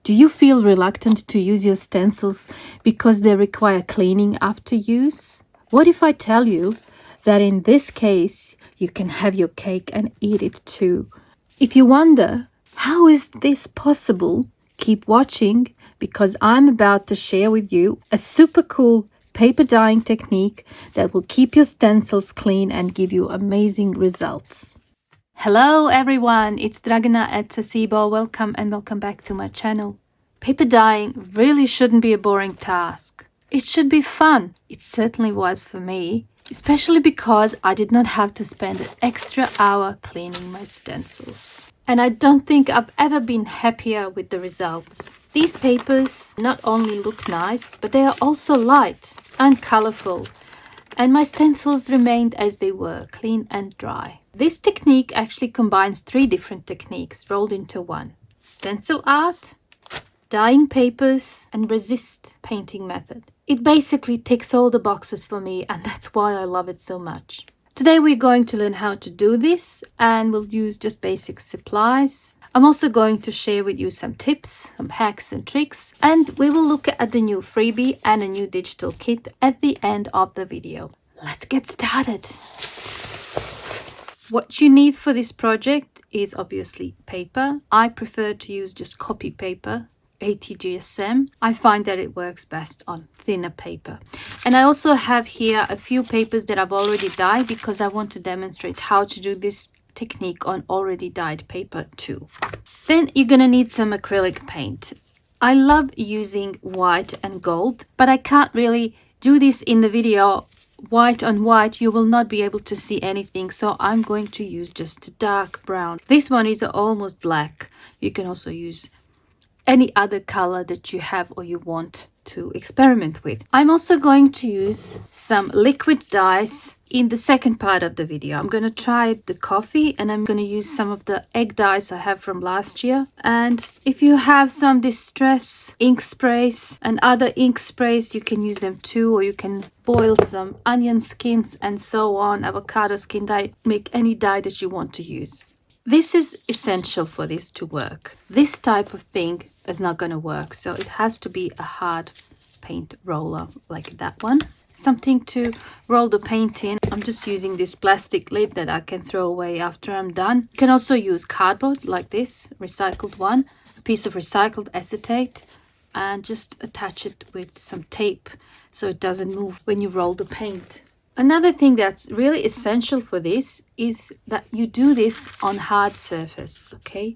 Do you feel reluctant to use your stencils because they require cleaning after use? What if I tell you that in this case, you can have your cake and eat it too? If you wonder, how is this possible? Keep watching because I'm about to share with you a super cool paper dyeing technique that will keep your stencils clean and give you amazing results. Hello everyone, it's Dragana at Saacibo. Welcome back to my channel. Paper dyeing really shouldn't be a boring task. It should be fun. It certainly was for me, especially because I did not have to spend an extra hour cleaning my stencils. And I don't think I've ever been happier with the results. These papers not only look nice, but they are also light and colorful. And my stencils remained as they were, clean and dry. This technique actually combines 3 different techniques rolled into one. Stencil art, dyeing papers, and resist painting method. It basically ticks all the boxes for me, and that's why I love it so much. Today we're going to learn how to do this, and we'll use just basic supplies. I'm also going to share with you some tips, some hacks and tricks, and we will look at the new freebie and a new digital kit at the end of the video. Let's get started. What you need for this project is obviously paper. I prefer to use just copy paper, 80 GSM. I find that it works best on thinner paper. And I also have here a few papers that I've already dyed because I want to demonstrate how to do this technique on already dyed paper too. Then you're gonna need some acrylic paint. I love using white and gold, but I can't really do this in the video. White on white, you will not be able to see anything, so I'm going to use just dark brown. This one is almost black. You can also use any other color that you have or you want to experiment with. I'm also going to use some liquid dyes in the second part of the video. I'm going to try the coffee, and I'm going to use some of the egg dyes I have from last year. And if you have some distress ink sprays and other ink sprays, you can use them too, or you can boil some onion skins and so on, avocado skin dye, make any dye that you want to use. This is essential for this to work. This type of thing is not going to work, so it has to be a hard paint roller like that one. Something to roll the paint in. I'm just using this plastic lid that I can throw away after I'm done. You can also use cardboard like this, recycled one, a piece of recycled acetate, and just attach it with some tape so it doesn't move when you roll the paint. Another thing that's really essential for this is that you do this on hard surface, okay?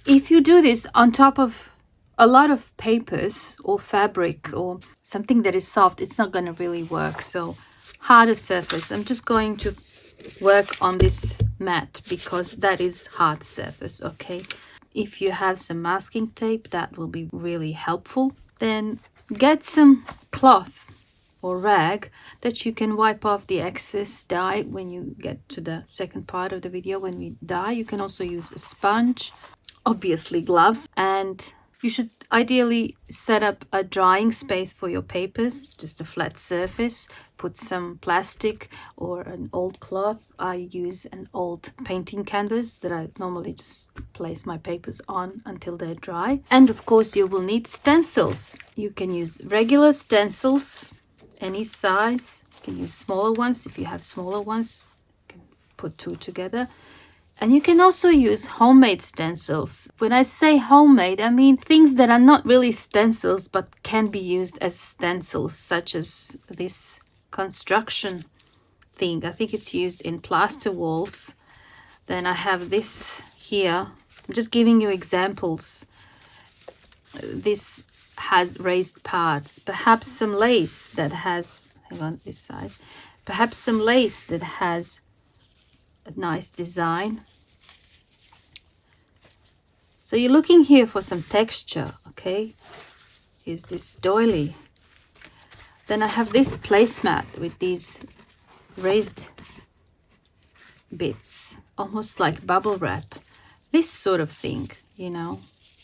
If you do this on top of a lot of papers or fabric or something that is soft, it's not going to really work. So harder surface. I'm just going to work on this mat because that is hard surface, okay? If you have some masking tape, that will be really helpful. Then get some cloth or rag that you can wipe off the excess dye when you get to the second part of the video. When we dye, you can also use a sponge, obviously gloves, and you should ideally set up a drying space for your papers, just a flat surface. Put some plastic or an old cloth. I use an old painting canvas that I normally just place my papers on until they're dry. And of course you will need stencils. You can use regular stencils, any size. You can use smaller ones. If you have smaller ones, you can put 2 together. And you can also use homemade stencils. When I say homemade, I mean things that are not really stencils but can be used as stencils, such as this construction thing. I think it's used in plaster walls. Then I have this here. I'm just giving you examples. This has raised parts. Perhaps some lace that has, hang on this side, perhaps some lace that has a nice design. So you're looking here for some texture, okay? Here's this doily. Then I have this placemat with these raised bits, almost like bubble wrap. This sort of thing, you know,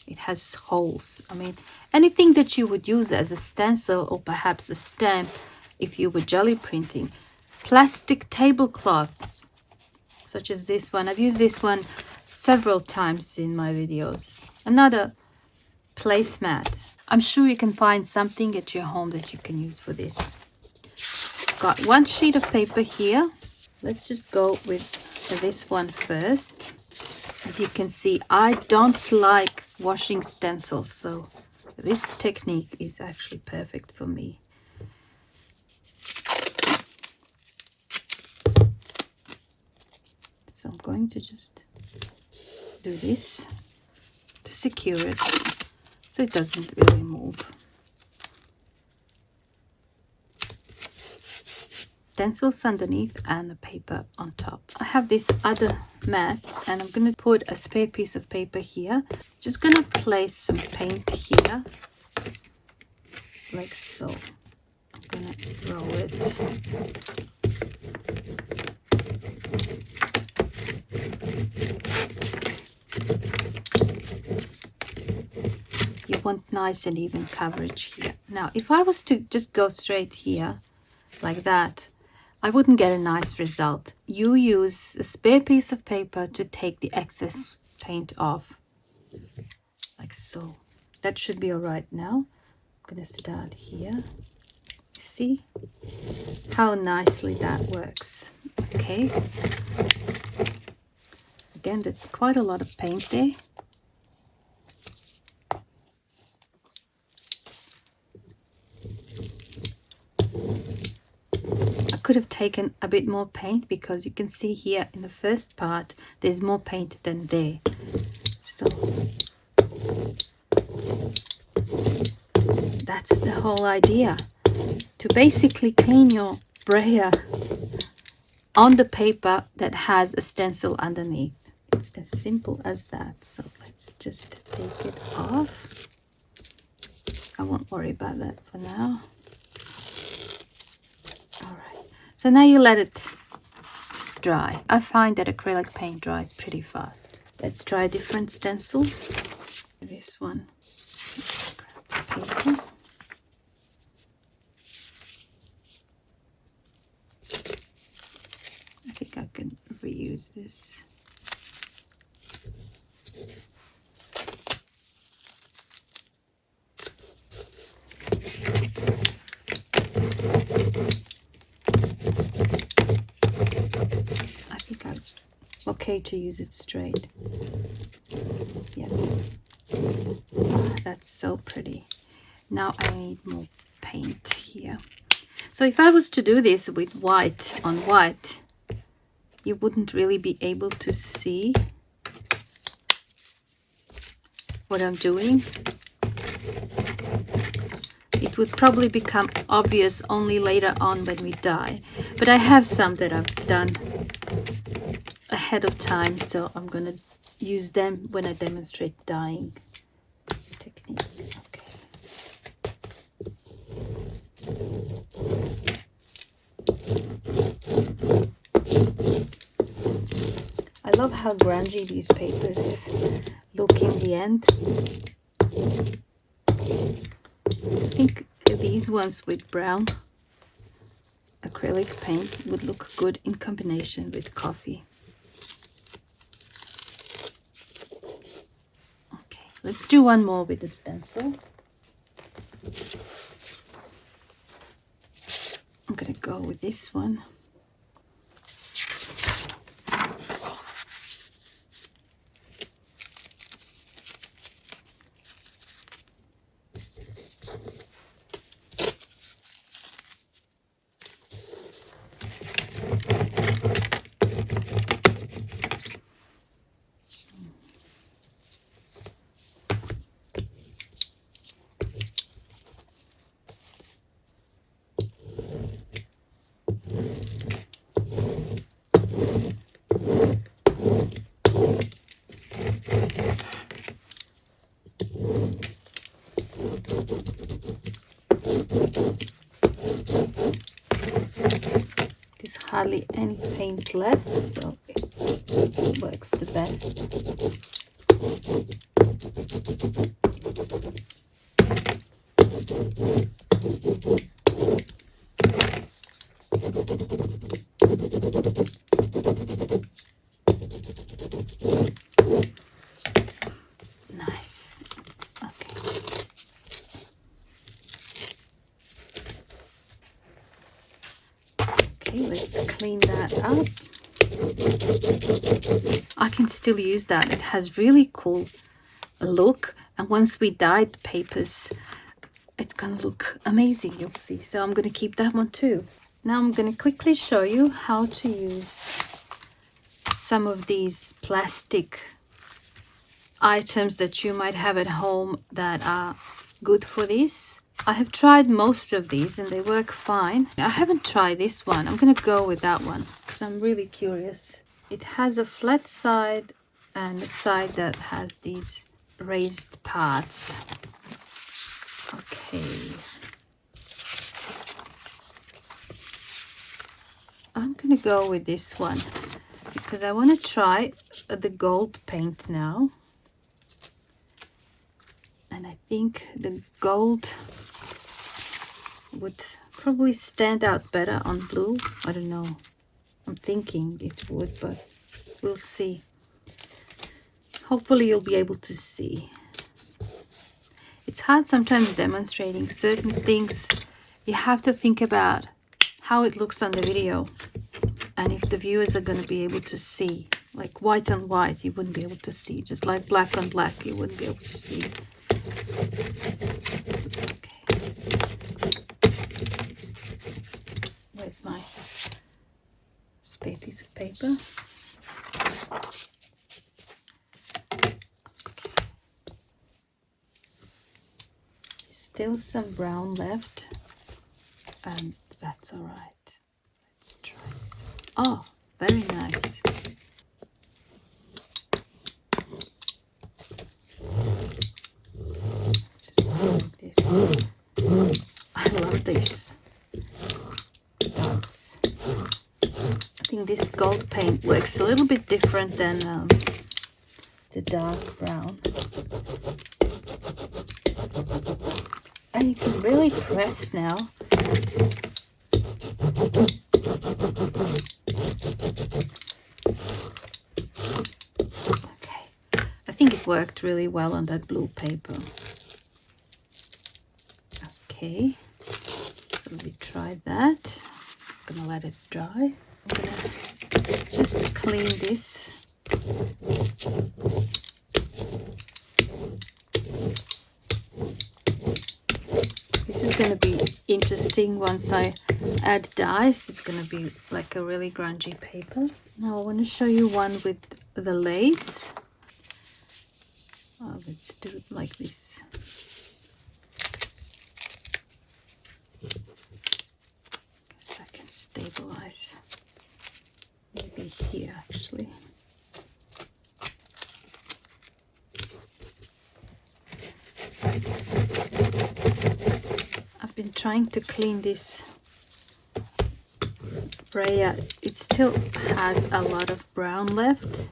it has holes. I mean, anything that you would use as a stencil or perhaps a stamp if you were jelly printing. Plastic tablecloths, such as this one. I've used this one several times in my videos. Another placemat. I'm sure you can find something at your home that you can use for this. Got one sheet of paper here. Let's just go with this one first. As you can see, I don't like washing stencils, so this technique is actually perfect for me. So I'm going to just do this to secure it so it doesn't really move. Stencils underneath and the paper on top. I have this other mat and I'm going to put a spare piece of paper here. Just going to place some paint here like so. I'm going to roll it. You want nice and even coverage here. Now if I was to just go straight here like that, I wouldn't get a nice result. You use a spare piece of paper to take the excess paint off like so. That should be all right. Now I'm going to start here. See how nicely that works. Okay, again, that's quite a lot of paint there. Could have taken a bit more paint because you can see here in the first part there's more paint than there. So that's the whole idea, to basically clean your brayer on the paper that has a stencil underneath. It's as simple as that. So let's just take it off. I won't worry about that for now. All right. So now you let it dry. I find that acrylic paint dries pretty fast. Let's try a different stencil. This one. Grab the paper. I think I can reuse this. Okay to use it straight. Yeah. Oh, that's so pretty. Now I need more paint here. So if I was to do this with white on white, you wouldn't really be able to see what I'm doing. It would probably become obvious only later on when we dye. But I have some that I've done ahead of time, so I'm going to use them when I demonstrate dyeing technique. Okay. I love how grungy these papers look in the end. I think these ones with brown acrylic paint would look good in combination with coffee. Okay, let's do one more with the stencil. I'm gonna go with this one. There's hardly any paint left, so it works the best. Nice. Okay. Okay, let's clean that up. I can still use that. It has really cool look, and once we dye the papers, it's gonna look amazing, you'll see. So I'm gonna keep that one too. Now I'm gonna quickly show you how to use some of these plastic items that you might have at home that are good for this. I have tried most of these and they work fine. I haven't tried this one. I'm gonna go with that one because I'm really curious. It has a flat side and a side that has these raised parts. Okay. I'm gonna go with this one because I want to try the gold paint now. And I think the gold would probably stand out better on blue. I don't know. I'm thinking it would, but we'll see. Hopefully you'll be able to see. It's hard sometimes demonstrating certain things. You have to think about how it looks on the video and if the viewers are going to be able to see. Like white on white, you wouldn't be able to see. Just like black on black, you wouldn't be able to see. Okay. Where's my spare piece of paper? Still some brown left, and that's all right. Let's try this. Oh, very nice. Just like this. I love this. Dots. I think this gold paint works a little bit different than the dark brown. And you can really press now. Okay, I think it worked really well on that blue paper. Okay, so we tried that. I'm gonna let it dry. I'm gonna just clean this. This is going to be interesting once I add dyes. It's going to be like a really grungy paper. Now I want to show you one with the lace. Oh, let's do it like this. Guess I can stabilize. Maybe here actually. I've been trying to clean this Freya. It still has a lot of brown left.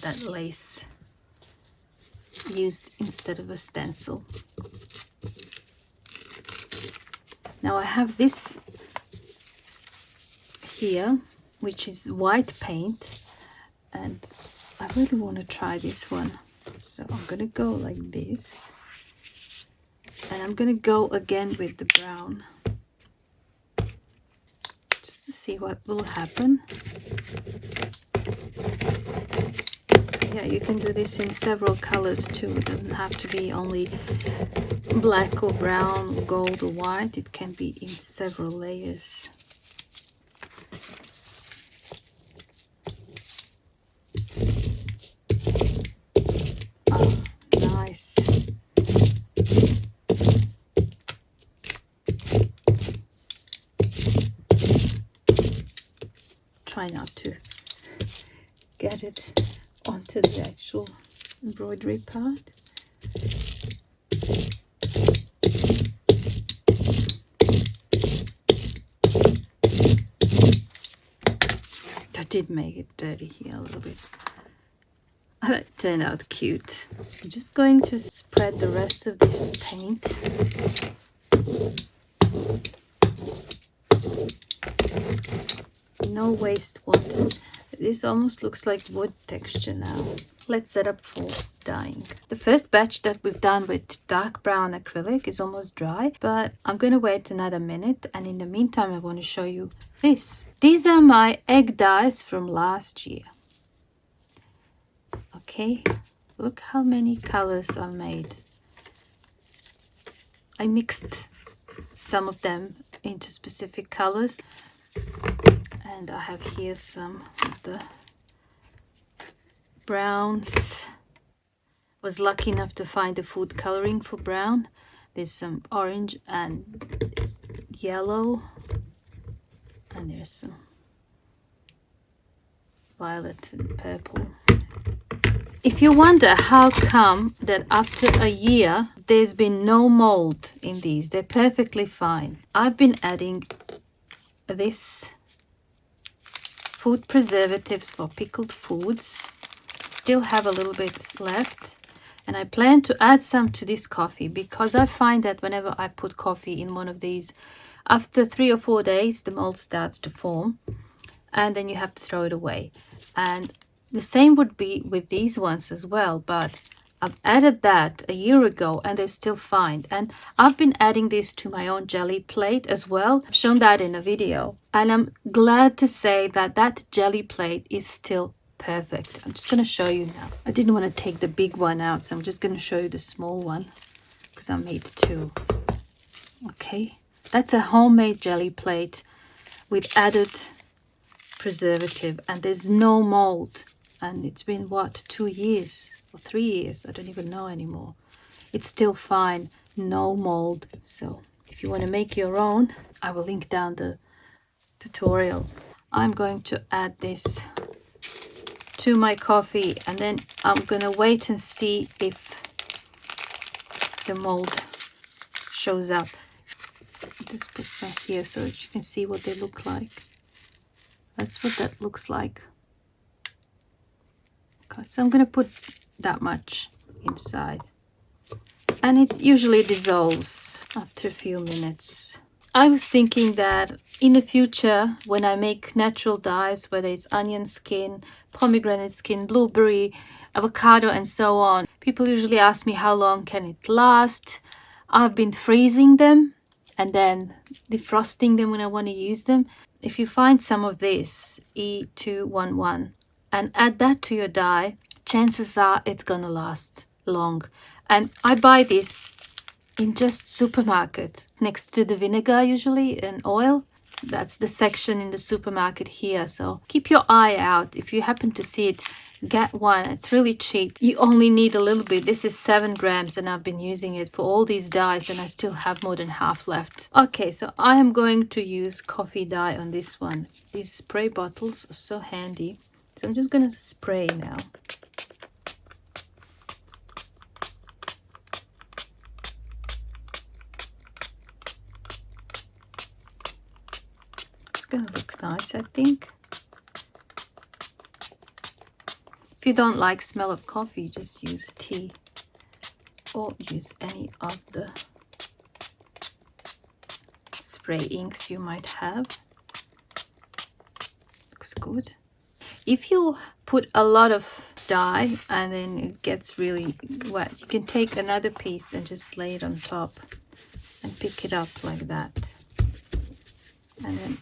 That lace used instead of a stencil. Now I have this here, which is white paint, and I really want to try this one. So I'm gonna go like this, and I'm gonna go again with the brown, just to see what will happen. Yeah, you can do this in several colors too. It doesn't have to be only black or brown or gold or white. It can be in several layers. Oh, nice. try not to get it onto the actual embroidery part. I did make it dirty here a little bit. That turned out cute. I'm just going to spread the rest of this paint. No waste wanted. This almost looks like wood texture now. Let's set up for dyeing. The first batch that we've done with dark brown acrylic is almost dry, but I'm going to wait another minute, and in the meantime I want to show you this. These are my egg dyes from last year. Okay, look how many colors I made. I mixed some of them into specific colors, and I have here some of the browns. Was lucky enough to find the food coloring for brown. There's some orange and yellow, and there's some violet and purple. If you wonder how come that after a year there's been no mold in these, they're perfectly fine. I've been adding this food preservatives for pickled foods. Still have a little bit left, and I plan to add some to this coffee because I find that whenever I put coffee in one of these, after 3 or 4 days the mold starts to form, and then you have to throw it away. And the same would be with these ones as well, but I've added that a year ago and they're still fine. And I've been adding this to my own jelly plate as well. I've shown that in a video, and I'm glad to say that that jelly plate is still perfect. I'm just going to show you now. I didn't want to take the big one out, so I'm just going to show you the small one because I made 2. Okay, that's a homemade jelly plate with added preservative, and there's no mold. And it's been what, 2 years or 3 years? I don't even know anymore. It's still fine, no mold. So if you want to make your own, I will link down the tutorial. I'm going to add this to my coffee, and then I'm gonna wait and see if the mold shows up. I'll just put some here so that you can see what they look like. That's what that looks like. Okay, so I'm gonna put that much inside, and it usually dissolves after a few minutes. I was thinking that in the future, when I make natural dyes, whether it's onion skin, pomegranate skin, blueberry, avocado, and so on, people usually ask me how long can it last. I've been freezing them and then defrosting them when I want to use them. If you find some of this E211 and add that to your dye, chances are it's gonna last long. And I buy this in just supermarket next to the vinegar usually and oil. That's the section in the supermarket here, so keep your eye out. If you happen to see it, get one. It's really cheap. You only need a little bit. This is 7 grams and I've been using it for all these dyes and I still have more than half left. Okay, so I am going to use coffee dye on this one. These spray bottles are so handy. So I'm just going to spray now. It's going to look nice, I think. If you don't like smell of coffee, just use tea or use any of the spray inks you might have. Looks good. If you put a lot of dye and then it gets really wet, you can take another piece and just lay it on top and pick it up like that. And then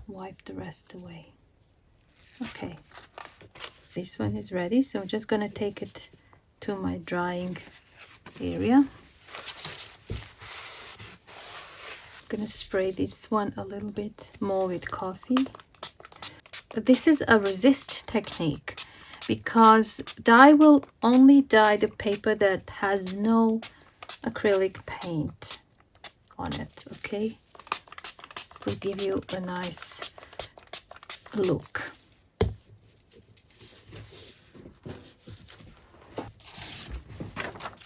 wipe the rest away. Okay, this one is ready, so I'm just going to take it to my drying area. I'm going to spray this one a little bit more with coffee. This is a resist technique because dye will only dye the paper that has no acrylic paint on it, okay? will give you a nice look.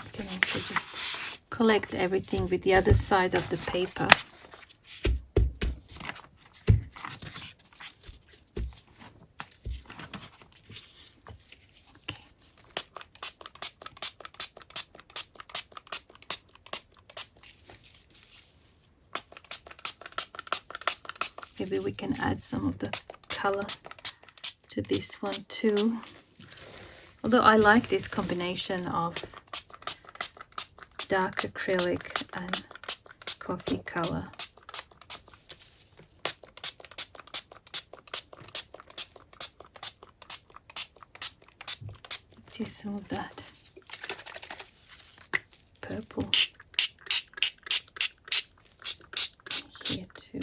You can also just collect everything with the other side of the paper. Maybe we can add some of the color to this one too. Although I like this combination of dark acrylic and coffee color. Let's use some of that purple here too.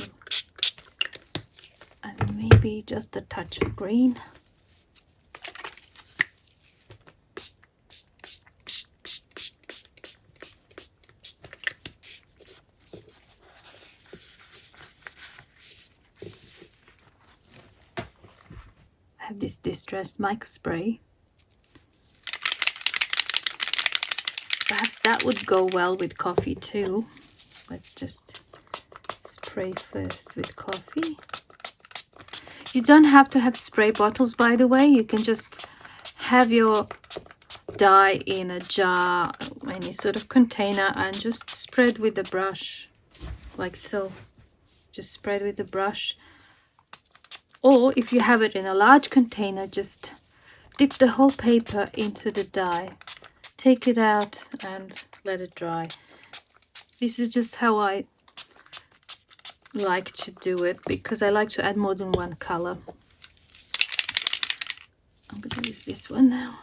And maybe just a touch of green. I have this distressed mic spray. Perhaps that would go well with coffee too. Let's just spray first with coffee. You don't have to have spray bottles, by the way. You can just have your dye in a jar, any sort of container, and just spread with the brush, like so. Just spread with the brush. Or if you have it in a large container, just dip the whole paper into the dye. Take it out and let it dry. This is just how I like to do it, because I like to add more than one color. I'm going to use this one now.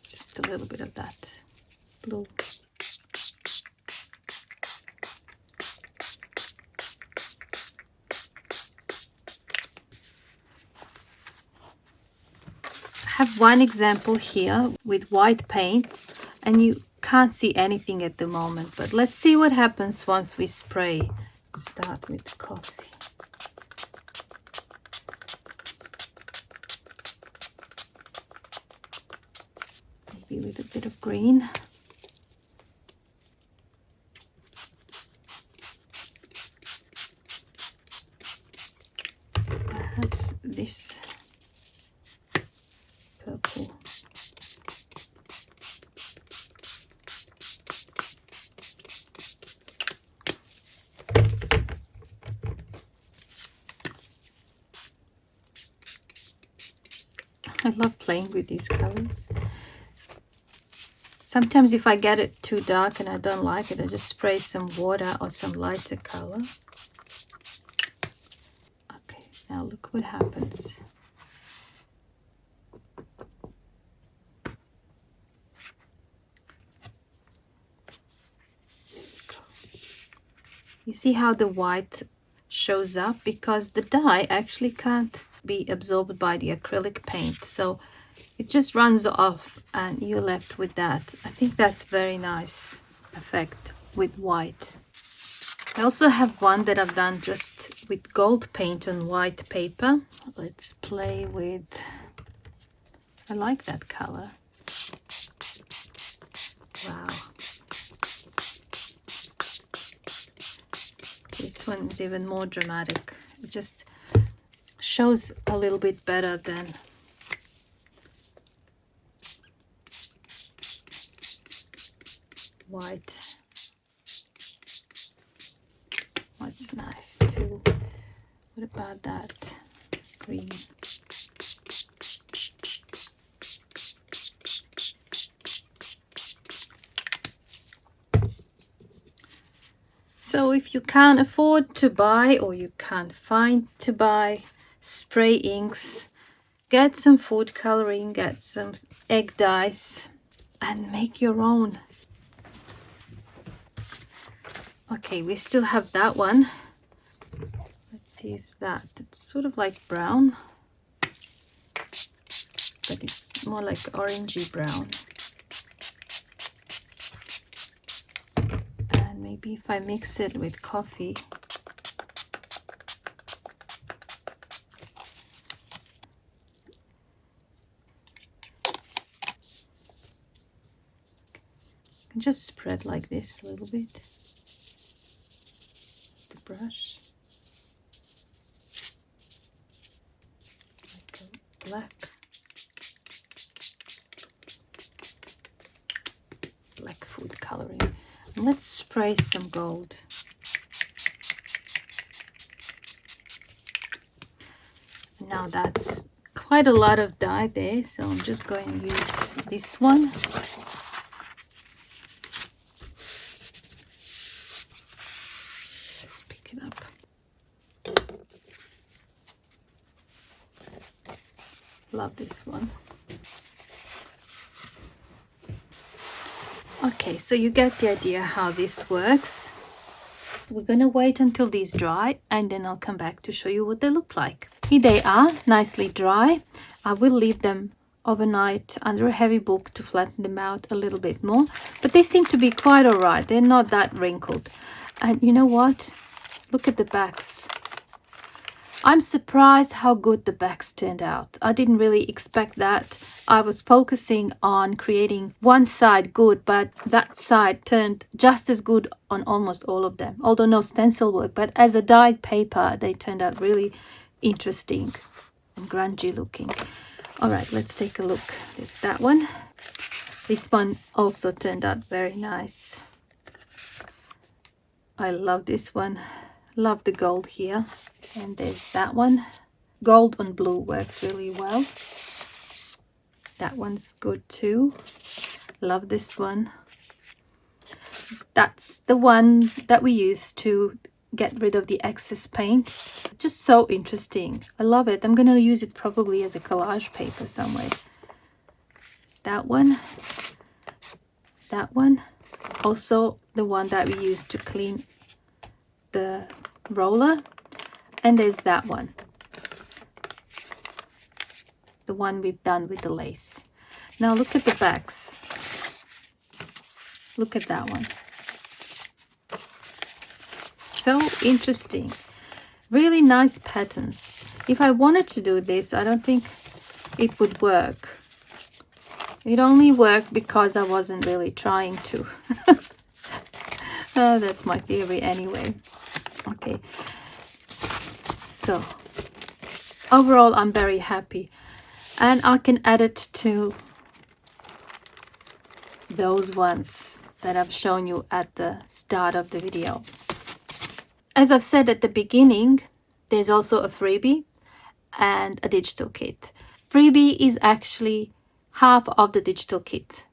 Just a little bit of that blue. I have one example here with white paint, and you can't see anything at the moment, but let's see what happens once we spray. Start with coffee. Maybe with a bit of green. Perhaps this purple. I love playing with these colors. Sometimes if I get it too dark and I don't like it, I just spray some water or some lighter color. Okay, now look what happens. You see how the white shows up? Because the dye actually can't be absorbed by the acrylic paint, so it just runs off and you're left with that. I think that's very nice effect with white. I also have one that I've done just with gold paint on white paper. Let's play with, I like that color. Wow. This one is even more dramatic. It just shows a little bit better than white. What's nice too? What about that green? So if you can't afford to buy, or you can't find to buy spray inks, get some food coloring, get some egg dyes and make your own. Okay, we still have that one. Let's use that. It's sort of like brown, but it's it's more like orangey brown. And maybe if I mix it with coffee. Just spread like this a little bit. The brush. Like a black food coloring. And let's spray some gold. Now that's quite a lot of dye there, so I'm just going to use this one. Love this one. Okay, so you get the idea how this works. We're gonna wait until these dry and then I'll come back to show you what they look like. Here they are, nicely dry. I will leave them overnight under a heavy book to flatten them out a little bit more, but they seem to be quite all right. They're not that wrinkled. And you know what? Look at the backs. I'm surprised how good the backs turned out. I didn't really expect that. I was focusing on creating one side good, but that side turned just as good on almost all of them. Although no stencil work, but as a dyed paper, they turned out really interesting and grungy looking. All right, let's take a look. There's that one. This one also turned out very nice. I love this one. Love the gold here. And there's that one. Gold on blue works really well. That one's good too. Love this one. That's the one that we use to get rid of the excess paint. Just so interesting. I love it. I'm going to use it probably as a collage paper somewhere. It's that one. That one. Also the one that we use to clean the roller. And there's that one. The one we've done with the lace. Now look at the backs. Look at that one. So interesting. Really nice patterns. If I wanted to do this, I don't think it would work. It only worked because I wasn't really trying to. That's my theory anyway. Okay. So overall, I'm very happy. And I can add it to those ones that I've shown you at the start of the video. As I've said at the beginning, there's also a freebie and a digital kit. Freebie is actually half of the digital kit.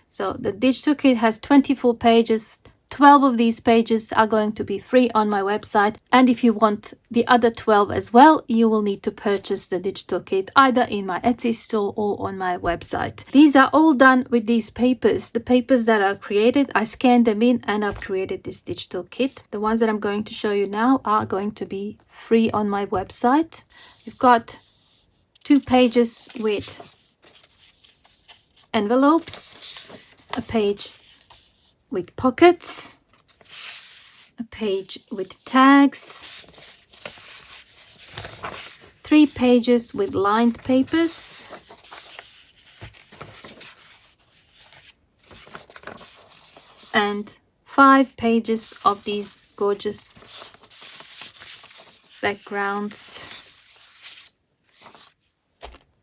So the digital kit has 24 pages. 12 of these pages are going to be free on my website, and if you want the other 12 as well, you will need to purchase the digital kit either in my Etsy store or on my website. These are all done with these papers. The papers that are created, I scanned them in and I've created this digital kit. The ones that I'm going to show you now are going to be free on my website. You've got 2 pages with envelopes, a page with pockets, a page with tags, 3 pages with lined papers, and 5 pages of these gorgeous backgrounds.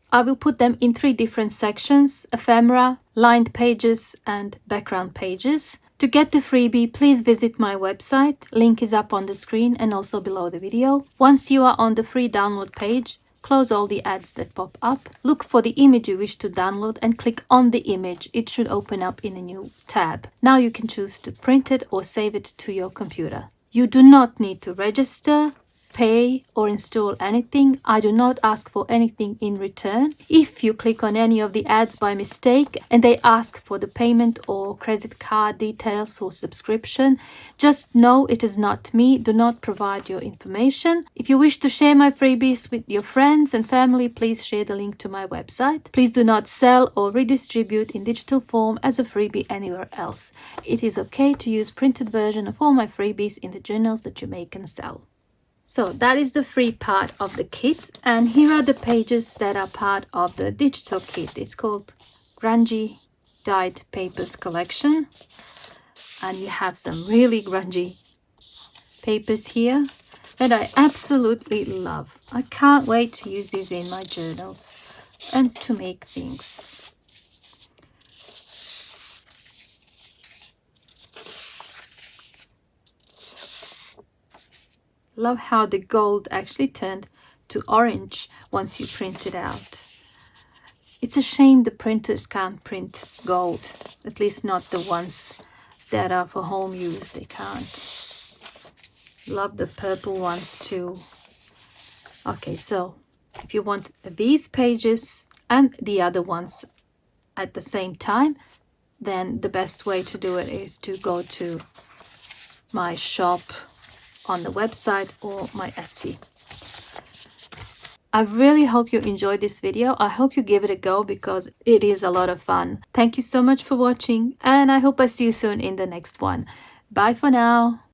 I will put them in 3 different sections: ephemera, lined pages, and background pages. To get the freebie, please visit my website. Link is up on the screen and also below the video. Once you are on the free download page, close all the ads that pop up. Look for the image you wish to download and click on the image. It should open up in a new tab. Now you can choose to print it or save it to your computer. You do not need to register, pay or install anything. I do not ask for anything in return. If you click on any of the ads by mistake and they ask for the payment or credit card details or subscription, just know it is not me. Do not provide your information. If you wish to share my freebies with your friends and family, please share the link to my website. Please do not sell or redistribute in digital form as a freebie anywhere else. It is okay to use printed version of all my freebies in the journals that you make and sell. So that is the free part of the kit, and here are the pages that are part of the digital kit. It's called Grungy Dyed Papers Collection, and you have some really grungy papers here that I absolutely love. I can't wait to use these in my journals and to make things. Love how the gold actually turned to orange once you print it out. It's a shame the printers can't print gold, at least not the ones that are for home use. They can't. Love the purple ones too. Okay, so if you want these pages and the other ones at the same time, then the best way to do it is to go to my shop on the website or my Etsy. I really hope you enjoyed this video. I hope you give it a go because it is a lot of fun. Thank you so much for watching, and I hope I see you soon in the next one. Bye for now.